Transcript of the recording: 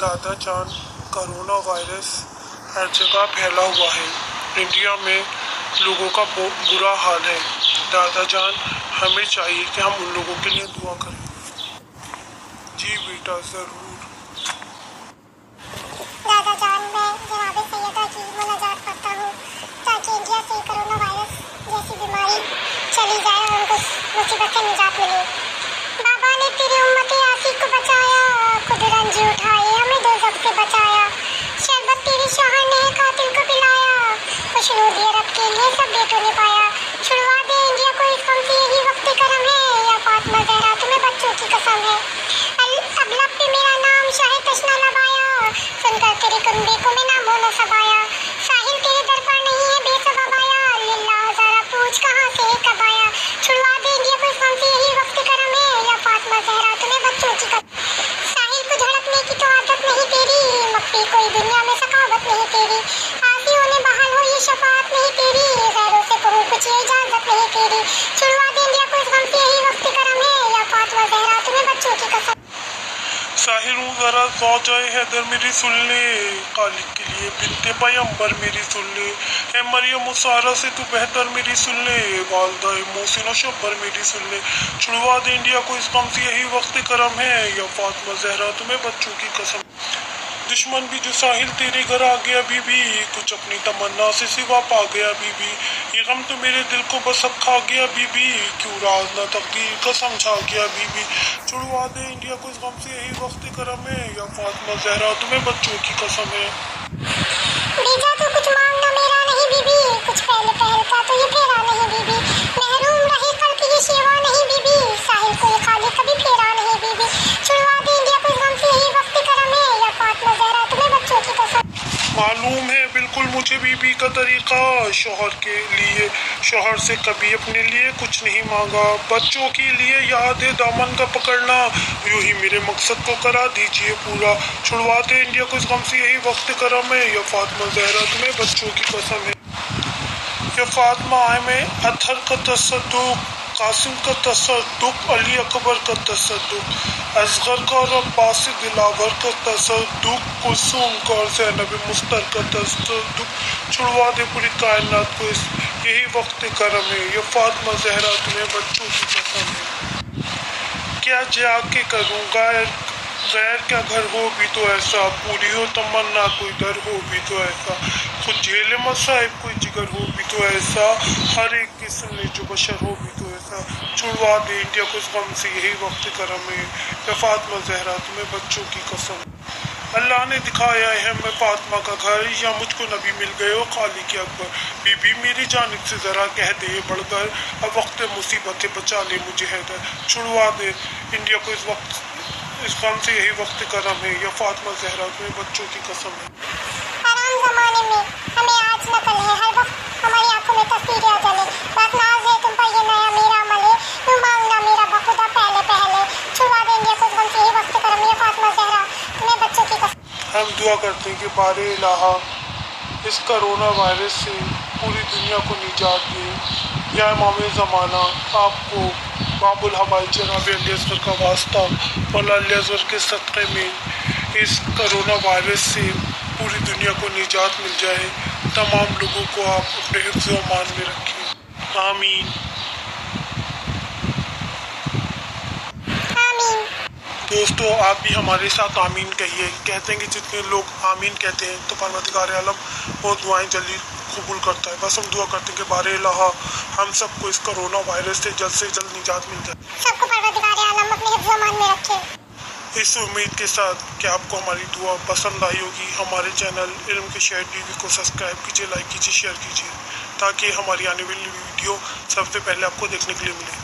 दादा जान, corona virus हर जगह फैला हुआ है। इंडिया में लोगों का बुरा हाल है। दादा जान, हमें चाहिए कि हम उन लोगों के लिए दुआ करें। जी बेटा, ज़रूर। दादा जान, मैं जनाब सैयदा की मुलाकात करता हूँ ताकि इंडिया से कोरोना वायरस जैसी बीमारी चली जाए और उनको मुसीबत से निजात मिले। बाबा ने तेरी उम्मत आसिक को बचाया, खुद रंज उठाए हमें दोज़ख से बचाया। शरबत तेरी शौहर ने कातिल को पिलाया, खुशनूदी रब के लिए सब बेटों ने पाया। छुड़वा दे इंडिया को इस गम से, यही वक्त करम है, या फातिमा ज़हरा तुम्हें बच्चों की कसम है। अब लब पे मेरा नाम शाहे तशना लगाया, सुनकर तेरे कुंबे को मैं नाम होना सबाया। साहिल तेरे दर पर नहीं है बेसबब आया, लिल्लाह ज़रा पूछ कहाँ से कब आया। छुड़वा दे इंडिया को इस गम से, यही वक्त करम है, या फातिमा ज़हरा तुम्हें बच्चों की कसम। साहिल को झड़कने की तो आदत नहीं तेरी, मक्फी कोई दुनिया में सखावत नहीं तेरी। आसियों ने बहाल हो ये शफाअत नहीं तेरी, गैरों से कहूँ कुछ ये इजाज़त नहीं तेरी। छुड़वा दे इंडिया को इस गम से, यही वक्त करम है, या फातिमा ज़हरा तुम्हें बच्चों की कसम। साहिल ज़रा ज़ौजाए हैदर मेरी सुन ले, खालिक के लिए बिनते पैगंबर मेरी सुन ले। है मरियम सारा से तू बेहतर मेरी सुन ले, वालदा मोहसिन शब्बर मेरी सुन ले। छुड़वा दे इंडिया को इस गम से, यही वक्त करम है, या फातिमा ज़हरा तुम्हें बच्चों की कसम। दुश्मन भी जो साहिल तेरे घर आ गया बीबी, कुछ अपनी तमन्ना से सिवा पा गया बीबी। ये गम तो मेरे दिल को बस अब खा गया बीबी, क्यों राज न तकदीर का समझा गया बीबी। छुड़वा दे इंडिया को इस गम से, यही वक्त करम है, या फातिमा ज़हरा तुम्हें बच्चों की कसम है। बीजा तो कुछ मांगना मेरा नहीं बीबी, कुछ पहले पहल का तो ये फेरा नहीं बीबी। महरूम रहे कल की ये शेवा नहीं बीबी, साहिल को ये खाली कभी फेरा नहीं बीबी। छुड़वा दे इंडिया को इस गम से, यही वक्त करम है, या फातिमा ज़हरा तुम्हें बच्चों की कसम। मालूम है बिल्कुल मुझे बीबी का तरीका, शौहर के लिए शौहर से कभी अपने लिए कुछ नहीं मांगा। बच्चों के लिए याद है दामन का पकड़ना, यूं ही मेरे मकसद को करा दीजिए पूरा। छुड़वा दे इंडिया को इस गम से, यही वक्त करम है, या फातिमा ज़हरा तुम्हें बच्चों की कसम है। या फातिमा आए में अतहर का तसद्दुक, कासिम का तसद्दुक, अली अकबर का तसद्दुक, असगर का और अब्बास दिलावर का तसद्दुक, कुलसूम का और ज़ैनब मुस्तर का तसद्दुक। छुड़वा दे पूरी कायनात को इस, यही वक्त करम है, या फातिमा ज़हरा तुम्हें बच्चों की कसम है। क्या जाके करूँगा गैर का घर हो भी तो ऐसा, पूरी हो तमन्ना कोई दर हो भी तो ऐसा, खुद झेले मसाइब कोई जिगर हो भी तो ऐसा, हर एक की सुन ले जो बशर हो भी तो ऐसा। छुड़वा दे इंडिया को इस गम से, यही वक्त करम है, या फातिमा ज़हरा तुम्हें बच्चों की कसम। अल्लाह ने दिखाया है मैं फातिमा का घर, या मुझको नबी मिल गए हो खालिक अकबर। बीबी मेरी जानिब से ज़रा कह दे बढ़कर, अब वक्त मुसीबतें बचा ले मुझे हैदर। छुड़वा दे इंडिया को इस गम से, यही वक्त करम है, या फातिमा ज़हरा तुम्हें बच्चों की कसम है। हराम ज़माने में हमें आज नकल है, हर वक्त हमारी आंखों में तस्वीरें अजल है। बस नाज है तुम पर ये नया मेरा अमल है, यूं मांगना मेरा बखुदा पहले पहले। छुड़वा दे इंडिया को इस गम से, यही वक्त करम है, या फातिमा ज़हरा तुम्हें बच्चों की कसम। हम दुआ करते हैं कि बारे इलाहा इस कोरोना वायरस से पूरी दुनिया को निजात दे। या इमाम ज़माना, आपको बाबुल हवाई जनाब अली असगर का वास्ता, मौला अली असगर के सदक़े में इस कोरोना वायरस से पूरी दुनिया को निजात मिल जाए। तमाम लोगों को आप अपने हिफ्ज़ व अमान में रखें। आमीन। दोस्तों, आप भी हमारे साथ आमीन कहिए। कहते हैं कि जितने लोग आमीन कहते हैं तो परवरदिगार आलम वो दुआएं जल्दी कबूल करता है। बस हम दुआ करते हैं कि बारे इलाहा हम सबको इस कोरोना वायरस से जल्द निजात मिल जाए। सबको परवरदिगार आलम अपने हिफ्ज़ व अमान में रखे। इस उम्मीद के साथ कि आपको हमारी दुआ पसंद आई होगी, हमारे चैनल इल्म के शहर टीवी को सब्सक्राइब कीजिए, लाइक कीजिए, शेयर कीजिए, ताकि हमारी आने वाली वीडियो सबसे पहले आपको देखने के लिए मिले।